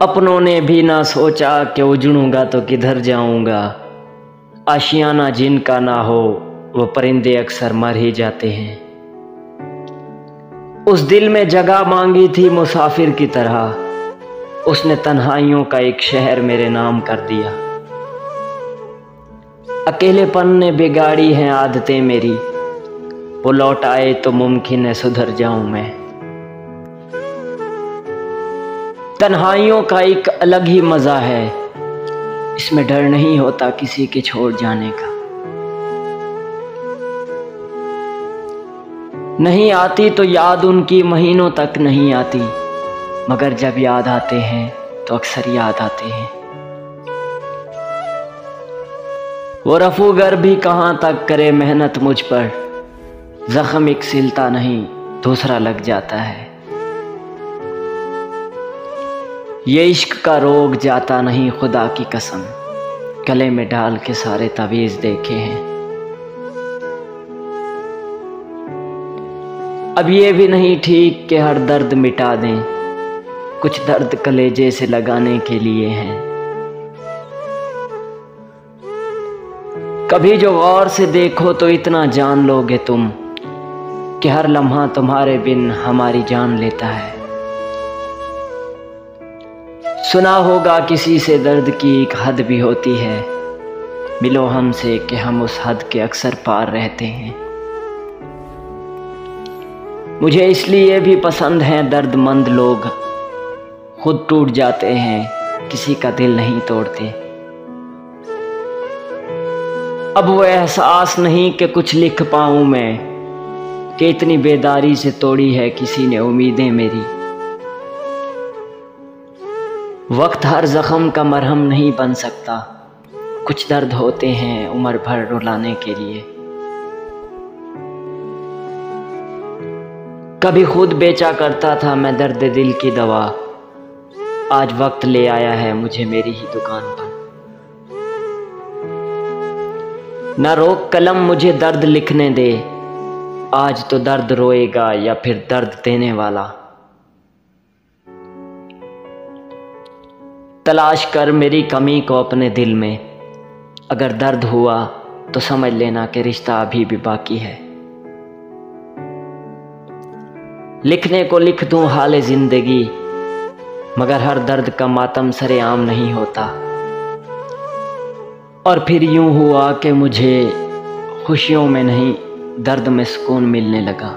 अपनों ने भी ना सोचा कि उजड़ूंगा तो किधर जाऊंगा। आशियाना जिनका ना हो वो परिंदे अक्सर मर ही जाते हैं। उस दिल में जगह मांगी थी मुसाफिर की तरह, उसने तन्हाइयों का एक शहर मेरे नाम कर दिया। अकेलेपन ने बिगाड़ी हैं आदतें मेरी, वो लौट आए तो मुमकिन है सुधर जाऊं मैं। तन्हाइयों का एक अलग ही मजा है, इसमें डर नहीं होता किसी के छोड़ जाने का। नहीं आती तो याद उनकी महीनों तक नहीं आती, मगर जब याद आते हैं तो अक्सर याद आते हैं। वो रफूगर भी कहाँ तक करे मेहनत मुझ पर, जख्म एक सिलता नहीं दूसरा लग जाता है। ये इश्क का रोग जाता नहीं खुदा की कसम, गले में डाल के सारे तावीज़ देखे हैं। अब ये भी नहीं ठीक कि हर दर्द मिटा दें, कुछ दर्द कलेजे से लगाने के लिए हैं। कभी जो गौर से देखो तो इतना जान लोगे तुम कि हर लम्हा तुम्हारे बिन हमारी जान लेता है। सुना होगा किसी से दर्द की एक हद भी होती है, मिलो हमसे कि हम उस हद के अक्सर पार रहते हैं। मुझे इसलिए भी पसंद हैं दर्दमंद लोग, खुद टूट जाते हैं किसी का दिल नहीं तोड़ते। अब वो एहसास नहीं कि कुछ लिख पाऊं मैं, कि इतनी बेदारी से तोड़ी है किसी ने उम्मीदें मेरी। वक्त हर जख्म का मरहम नहीं बन सकता, कुछ दर्द होते हैं उम्र भर रुलाने के लिए। कभी खुद बेचा करता था मैं दर्द दिल की दवा, आज वक्त ले आया है मुझे मेरी ही दुकान पर। ना रोक कलम मुझे दर्द लिखने दे, आज तो दर्द रोएगा या फिर दर्द देने वाला। तलाश कर मेरी कमी को अपने दिल में, अगर दर्द हुआ तो समझ लेना कि रिश्ता अभी भी बाकी है। लिखने को लिख दूं हाले जिंदगी, मगर हर दर्द का मातम सरेआम नहीं होता। और फिर यूं हुआ कि मुझे खुशियों में नहीं दर्द में सुकून मिलने लगा।